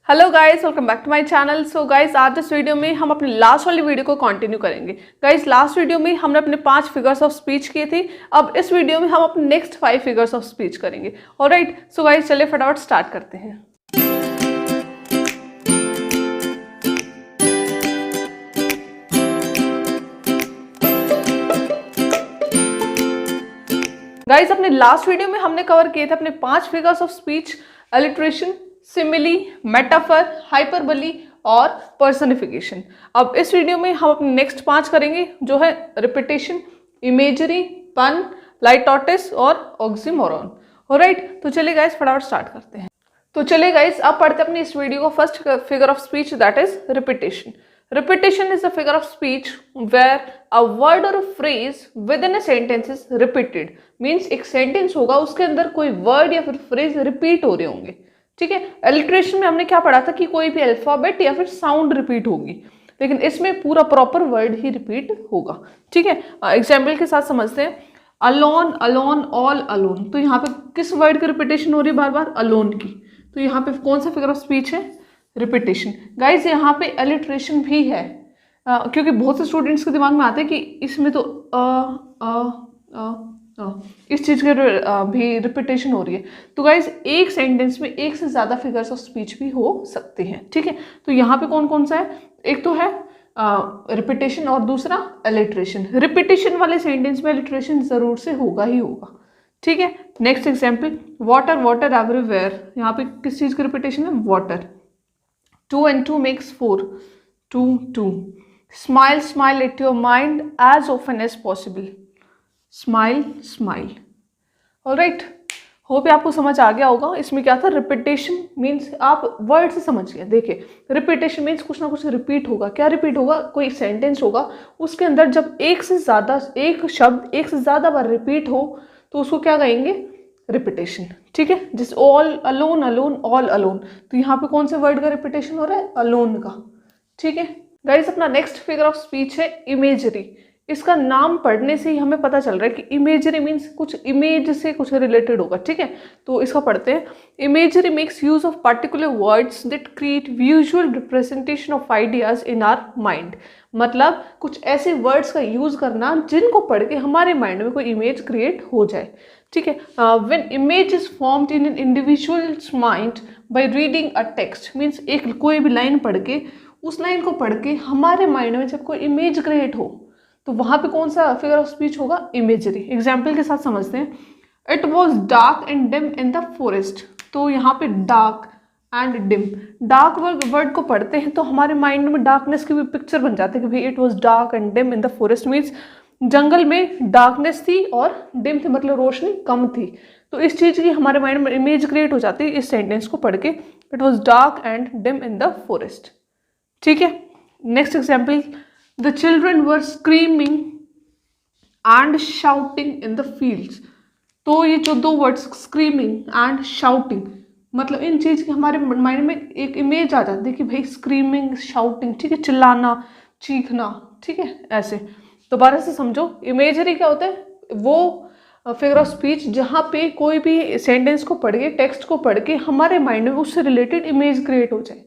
Hello guys, welcome back to my channel. So guys, आज इस video में हम अपने लास्ट वाली वीडियो को कंटिन्यू करेंगे। गाइस, लास्ट वीडियो में हमने अपने 5 फिगर्स ऑफ स्पीच किए थे। अब इस वीडियो में हम अपने नेक्स्ट 5 फिगर्स ऑफ स्पीच करेंगे। ऑलराइट, सो गाइस चलिए फटाफट स्टार्ट करते हैं। गाइस, अपने लास्ट वीडियो में हमने कवर किए थे अपने 5 figures of speech: alliteration, simile, metaphor, hyperbole और पर्सनिफिकेशन। अब इस वीडियो में हम अपने नेक्स्ट 5 करेंगे, जो है रिपीटेशन, इमेजरी, पन, लाइटोटिस और ऑक्सीमोरॉन। ऑलराइट, तो चलिए गाइस फटाफट स्टार्ट करते हैं। तो चलिए गाइस, अब पढ़ते हैं अपनी इस वीडियो को। First figure of speech, that is repetition. Repetition is a figure of speech where a word or a phrase within a sentence is repeated. Means एक sentence होगा, उसके अंदर कोई word या फिर phrase repeat हो रहे होंगे। ठीक है, alliteration में हमने क्या पढ़ा था कि कोई भी अल्फाबेट या फिर साउंड रिपीट होगी, लेकिन इसमें पूरा प्रॉपर वर्ड ही रिपीट होगा। ठीक है, एग्जाम्पल के साथ समझते हैं। Alone, alone, all alone. तो यहाँ पे किस वर्ड की रिपीटेशन हो रही है? बार बार अलोन की। तो यहाँ पे कौन सा फिगर ऑफ स्पीच है? रिपीटेशन। गाइज, यहाँ पे अलिट्रेशन भी है, क्योंकि बहुत से स्टूडेंट्स के दिमाग में आते हैं कि इसमें तो इस चीज़ के भी रिपीटेशन हो रही है। तो गाइज, एक सेंटेंस में एक से ज़्यादा फिगर्स ऑफ स्पीच भी हो सकते हैं। ठीक है, तो यहाँ पे कौन कौन सा है? एक तो है रिपीटेशन और दूसरा अलिट्रेशन। रिपीटेशन वाले सेंटेंस में अलिट्रेशन ज़रूर से होगा ही होगा। ठीक है, next example, water water everywhere. यहाँ पे किस चीज़ की रिपीटेशन है? Water. 2 and 2 makes 4. 2, 2. Smile, smile at your mind as often as possible. Smile, smile. Alright. Hope आपको समझ आ गया होगा। इसमें क्या था? रिपीटेशन मीन्स आप वर्ड से समझ गए। देखिए, रिपीटेशन मीन्स कुछ ना कुछ रिपीट होगा। क्या रिपीट होगा? कोई सेंटेंस होगा, उसके अंदर जब एक शब्द एक से ज़्यादा बार रिपीट हो तो उसको क्या कहेंगे? रिपीटेशन। ठीक है, जिस all alone, alone, all alone. तो यहाँ पे कौन से वर्ड का रिपीटेशन हो रहा है? अलोन का। ठीक है गाइस, अपना नेक्स्ट फिगर ऑफ स्पीच है इमेजरी। इसका नाम पढ़ने से ही हमें पता चल रहा है कि इमेजरी मीन्स कुछ इमेज से कुछ रिलेटेड होगा। ठीक है, तो इसका पढ़ते हैं। Imagery makes use of particular words that create visual representation of ideas in our mind. मतलब कुछ ऐसे वर्ड्स का यूज करना जिनको पढ़ के हमारे माइंड में कोई इमेज क्रिएट हो जाए। ठीक है, when image is formed in an individuals mind by reading a text. Means एक कोई भी लाइन पढ़ के, उस लाइन को पढ़ के हमारे माइंड में जब कोई इमेज क्रिएट हो तो वहाँ पे कौन सा फिगर ऑफ स्पीच होगा? इमेजरी। एग्जाम्पल के साथ समझते हैं। It was dark and dim in the forest. तो यहाँ पे dark and dim, dark word को पढ़ते हैं तो हमारे माइंड में डार्कनेस की भी पिक्चर बन जाती है कि भाई it was dark and dim in the forest. Means जंगल में डार्कनेस थी और डिम थी, मतलब रोशनी कम थी। तो इस चीज़ की हमारे माइंड में इमेज क्रिएट हो जाती है इस सेंटेंस को पढ़ के। It was dark and dim in the forest. ठीक है, next example, the children were screaming and shouting in the fields. तो ये जो 2 वर्ड्स स्क्रीमिंग एंड शाउटिंग, मतलब इन चीज़ की हमारे माइंड में एक इमेज आ जाती है कि भाई स्क्रीमिंग, शाउटिंग। ठीक है, चिल्लाना, चीखना। ठीक है, ऐसे दोबारा से समझो। इमेजरी क्या होता है? वो फिगर ऑफ स्पीच जहाँ पे कोई भी सेंटेंस को पढ़ के, टेक्स्ट को पढ़ के हमारे माइंड में उससे रिलेटेड इमेज क्रिएट हो जाए।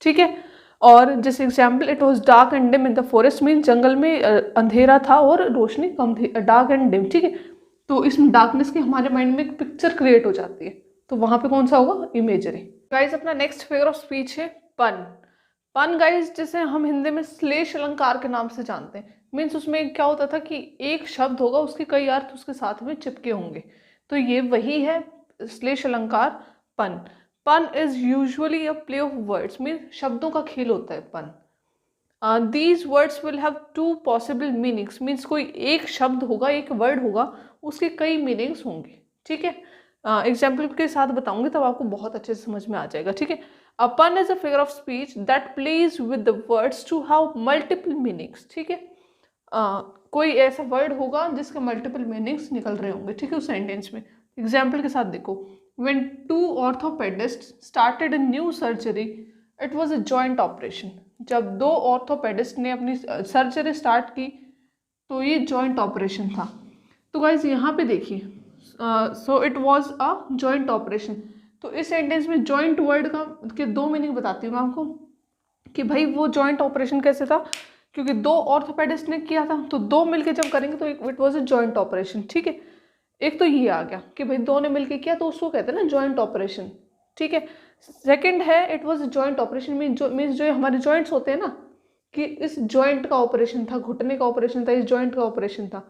ठीक है, और जैसे example, it was dark and dim in the forest mean जंगल में अंधेरा था और रोशनी कम थी। Dark and dim. ठीक है, तो इसमें डार्कनेस की हमारे माइंड में एक पिक्चर क्रिएट हो जाती है, तो वहाँ पे कौन सा होगा? इमेजरी। गाइज, अपना नेक्स्ट फिगर ऑफ स्पीच है पन। पन गाइज, जिसे हम हिंदी में श्लेष अलंकार के नाम से जानते हैं। मीन्स उसमें क्या होता था कि एक शब्द होगा, उसके कई अर्थ उसके साथ में चिपके होंगे। तो ये वही है श्लेष अलंकार, पन। पन is usually a play of words. Means शब्दों का खेल होता है पन। These words will have 2 possible meanings. Means कोई एक शब्द होगा, एक वर्ड होगा, उसके कई मीनिंग्स होंगे। ठीक है, एग्जाम्पल के साथ बताऊंगी तब आपको बहुत अच्छे से समझ में आ जाएगा। ठीक है, a pun is a figure of speech that plays with the words to have multiple meanings. ठीक है, कोई ऐसा वर्ड होगा जिसके मल्टीपल मीनिंग्स निकल रहे होंगे। ठीक है, उस सेंटेंस में। एग्जाम्पल के साथ देखो, when 2 orthopedists started a new surgery, it was a joint operation. जब 2 ऑर्थोपेडिस्ट ने अपनी सर्जरी स्टार्ट की तो ये जॉइंट ऑपरेशन था। तो गाइज यहाँ पे देखिए, so it was a joint operation. तो इस सेंटेंस में जॉइंट वर्ड का के दो मीनिंग बताती हूँ मैं आपको कि भाई वो जॉइंट ऑपरेशन कैसे था, क्योंकि दो ऑर्थोपेडिस्ट ने किया था, तो दो मिलके जब करेंगे तो it was a joint operation. ठीक है, एक तो ये आ गया कि भाई दो ने मिलके किया तो उसको कहते हैं ना जॉइंट ऑपरेशन। ठीक है, सेकंड है it was a joint operation means जो हमारे जॉइंट्स होते हैं ना, कि इस जॉइंट का ऑपरेशन था, घुटने का ऑपरेशन था, इस जॉइंट का ऑपरेशन था।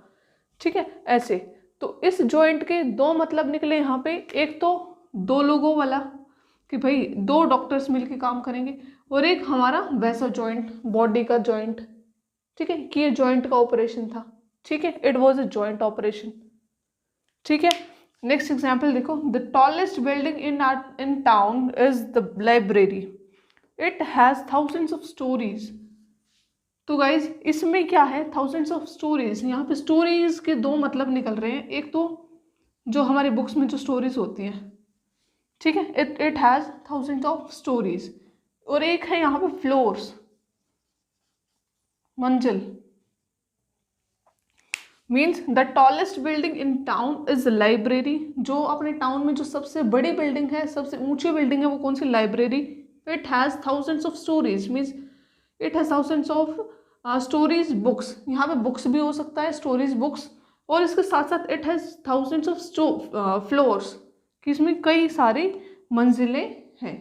ठीक है, ऐसे तो इस जॉइंट के दो मतलब निकले यहाँ पे, एक तो दो लोगों वाला कि भाई दो डॉक्टर्स मिलके काम करेंगे, और एक हमारा वैसा जॉइंट, बॉडी का जॉइंट। ठीक है, कि ये जॉइंट का ऑपरेशन था। ठीक है, it was a joint operation. ठीक है, नेक्स्ट एग्जाम्पल देखो, the tallest building in town is the library, it has thousands of stories. तो गाइज इसमें क्या है, थाउजेंड्स ऑफ स्टोरीज, यहाँ पे स्टोरीज के दो मतलब निकल रहे हैं, एक तो जो हमारी बुक्स में जो स्टोरीज होती हैं, ठीक है, it has thousands of stories, और एक है यहाँ पे फ्लोर्स, मंजिल। Means the tallest building in town is library, जो अपने टाउन में जो सबसे बड़ी बिल्डिंग है, सबसे ऊंची बिल्डिंग है, वो कौन सी, library. It has thousands of stories, means it has thousands of stories books, यहाँ पे बुक्स भी हो सकता है, स्टोरीज बुक्स, और इसके साथ साथ it has thousands of floors, कि इसमें कई सारी मंजिलें हैं।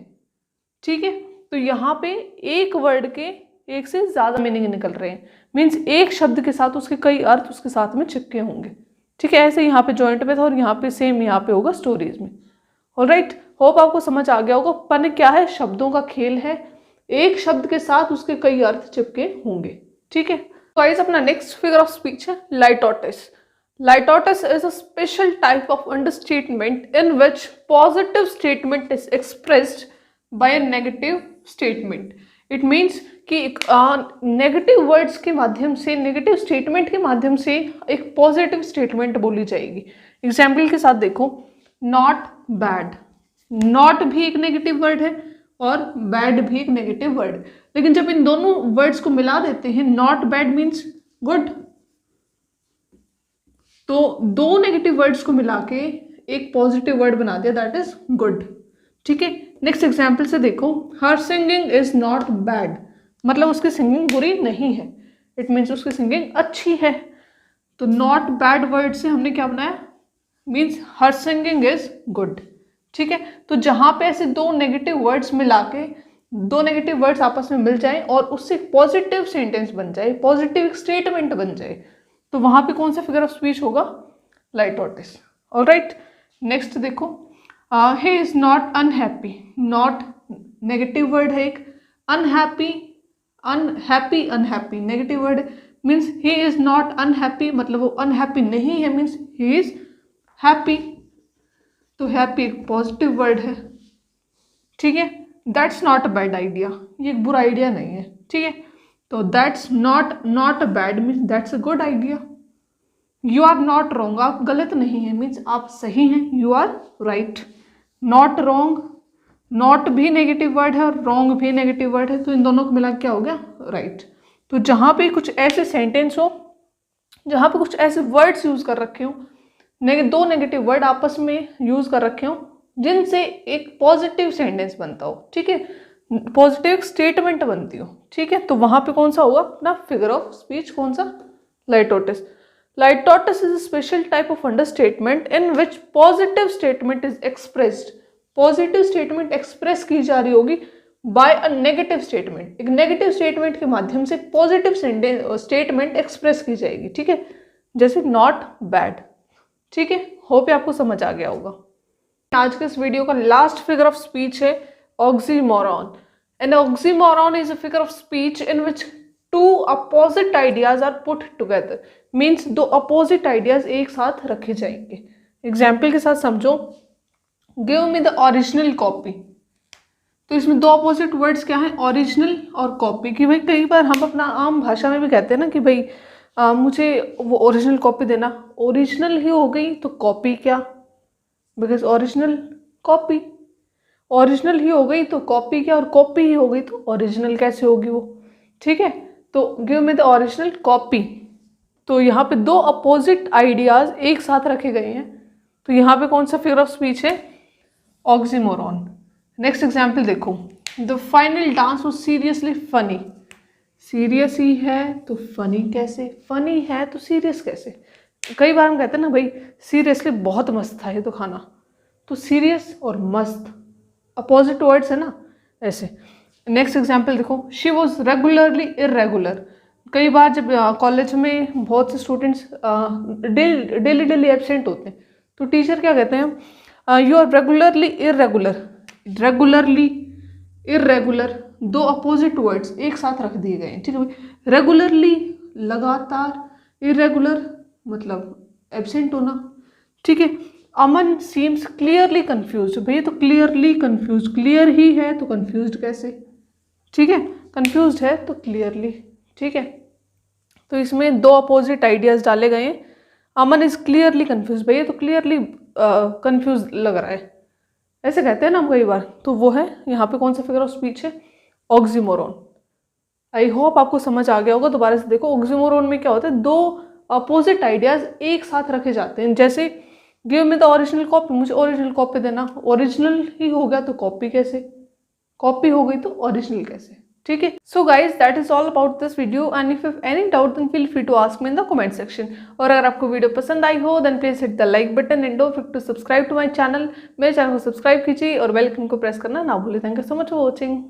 ठीक है, तो यहाँ पे एक वर्ड के एक से ज़्यादा मीनिंग निकल रहे हैं, मीन्स एक शब्द के साथ उसके कई अर्थ उसके साथ में चिपके होंगे। ठीक है, ऐसे यहाँ पे जॉइंट में था और यहाँ पे सेम यहाँ पे होगा स्टोरीज में। ऑलराइट, होप आपको समझ आ गया होगा। पन क्या है, शब्दों का खेल है, एक शब्द के साथ उसके कई अर्थ चिपके होंगे। ठीक है, तो गाइस अपना नेक्स्ट फिगर ऑफ स्पीच है लाइटोटिस। Litotes is a special type of understatement in which positive statement is expressed by a negative statement. It means कि नेगेटिव वर्ड्स के माध्यम से, नेगेटिव स्टेटमेंट के माध्यम से एक पॉजिटिव स्टेटमेंट बोली जाएगी। एग्जाम्पल के साथ देखो, नॉट बैड, नॉट भी एक नेगेटिव वर्ड है और बैड भी एक नेगेटिव वर्ड, लेकिन जब इन दोनों वर्ड्स को मिला देते हैं, नॉट बैड मीन्स गुड, तो दो नेगेटिव वर्ड्स को मिला के एक पॉजिटिव वर्ड बना दिया, दैट इज गुड। ठीक है, नेक्स्ट एग्जाम्पल से देखो, हर सिंगिंग इज नॉट बैड, मतलब उसकी सिंगिंग बुरी नहीं है, इट मीन्स उसकी सिंगिंग अच्छी है। तो नॉट बैड वर्ड से हमने क्या बनाया, means her singing is good. ठीक है, तो जहां पे ऐसे दो नेगेटिव वर्ड्स मिला के, दो नेगेटिव वर्ड्स आपस में मिल जाए और उससे पॉजिटिव सेंटेंस बन जाए, पॉजिटिव स्टेटमेंट बन जाए, तो वहां पे कौन सा फिगर ऑफ स्पीच होगा, लाइटोटिस। ऑलराइट, नेक्स्ट देखो, he is not unhappy, not negative word है एक, unhappy, unhappy, unhappy negative word, means he is not unhappy, मतलब वो अनहैप्पी नहीं है, मीन्स ही इज हैप्पी, तो हैप्पी एक पॉजिटिव वर्ड है। ठीक है, that's not a bad idea, ये एक बुरा आइडिया नहीं है। ठीक है, तो that's not a bad means that's a good idea. You are not wrong, आप गलत नहीं है, मीन्स आप सही हैं, you are right. Not wrong, not भी नेगेटिव वर्ड है और रॉन्ग भी नेगेटिव वर्ड है, तो इन दोनों को मिला क्या हो गया, राइट। तो जहाँ पे कुछ ऐसे सेंटेंस हो, जहाँ पे कुछ ऐसे वर्ड्स यूज कर रखे हो, दो नेगेटिव वर्ड आपस में यूज कर रखे हो, जिनसे एक पॉजिटिव सेंटेंस बनता हो, ठीक है, पॉजिटिव स्टेटमेंट बनती हो। ठीक है, तो वहां पे कौन सा होगा अपना फिगर ऑफ स्पीच, कौन सा, litotes. Litotes is a special type of understatement in which positive statement is expressed, positive statement express की जा रही होगी बाय अ नेगेटिव स्टेटमेंट, एक नेगेटिव स्टेटमेंट के माध्यम से पॉजिटिव स्टेटमेंट एक्सप्रेस की जाएगी। ठीक है, जैसे नॉट बैड। ठीक है, होप आपको समझ आ गया होगा। आज के इस वीडियो का लास्ट फिगर ऑफ स्पीच है oxymoron. An oxymoron is a figure of speech in which two opposite ideas are put together. Means दो opposite ideas एक साथ रखे जाएंगे। एग्जाम्पल के साथ समझो, give me the original copy। तो इसमें दो अपोजिट वर्ड्स क्या हैं, ओरिजिनल और कॉपी। कि भाई कई बार हम अपना आम भाषा में भी कहते हैं ना कि भाई मुझे वो ओरिजिनल कॉपी देना, ओरिजिनल ही हो गई तो कॉपी क्या, बिकॉज ओरिजिनल कॉपी, ओरिजिनल ही हो गई तो कॉपी क्या, और कॉपी ही हो गई तो ओरिजिनल कैसे होगी वो। ठीक है, तो give me the original copy. तो यहाँ पे दो अपोजिट आइडियाज एक साथ रखे गए हैं, तो यहाँ पे कौन सा फिगर ऑफ स्पीच है, ऑक्सीमोरॉन। नेक्स्ट एग्जाम्पल देखो, the final dance was seriously funny. Serious ही है तो फनी कैसे, फनी है तो सीरियस कैसे? कई बार हम कहते हैं ना भाई सीरियसली बहुत मस्त था ये तो खाना, तो सीरियस और मस्त अपोजिट वर्ड्स है ना, ऐसे। नेक्स्ट एग्जाम्पल देखो, शी वॉज रेगुलरली इरेगुलर। कई बार जब कॉलेज में बहुत से स्टूडेंट्स डेली डेली एब्सेंट होते हैं, तो टीचर क्या कहते हैं, you are regularly irregular. Regularly irregular दो अपोजिट वर्ड्स एक साथ रख दिए गए हैं, ठीक है भाई। रेगुलरली लगातार, इरेगुलर मतलब एब्सेंट होना, ठीक है। अमन सीम्स क्लियरली कन्फ्यूज, भैया तो क्लियरली कन्फ्यूज, क्लियर ही है तो कन्फ्यूज कैसे, ठीक है। कन्फ्यूज है तो क्लियरली, ठीक है। तो इसमें दो अपोजिट आइडियाज डाले गए हैं। अमन इज क्लियरली कन्फ्यूज, भैया तो क्लियरली कन्फ्यूज लग रहा है, ऐसे कहते हैं ना हम कई बार। तो वो है यहाँ पे कौन सा फिगर ऑफ स्पीच है, ऑक्सीमोरॉन। आई होप आपको समझ आ गया होगा। दोबारा से देखो, ऑक्सीमोरॉन में क्या होता है, दो अपोजिट आइडियाज एक साथ रखे जाते हैं। जैसे give me the original copy, मुझे ओरिजिनल कॉपी देना, ओरिजिनल ही हो गया तो कॉपी कैसे, कॉपी हो गई तो ओरिजिनल कैसे, ठीक है। So guys that is all about this video, and if you have any doubt then feel free to ask me in the comment section. और अगर आपको वीडियो पसंद आई हो then please hit the like button and don't forget to subscribe to my channel. मेरे channel को subscribe कीजिए और बेल आइकन को प्रेस करना ना भूलें। Thank you so much for watching.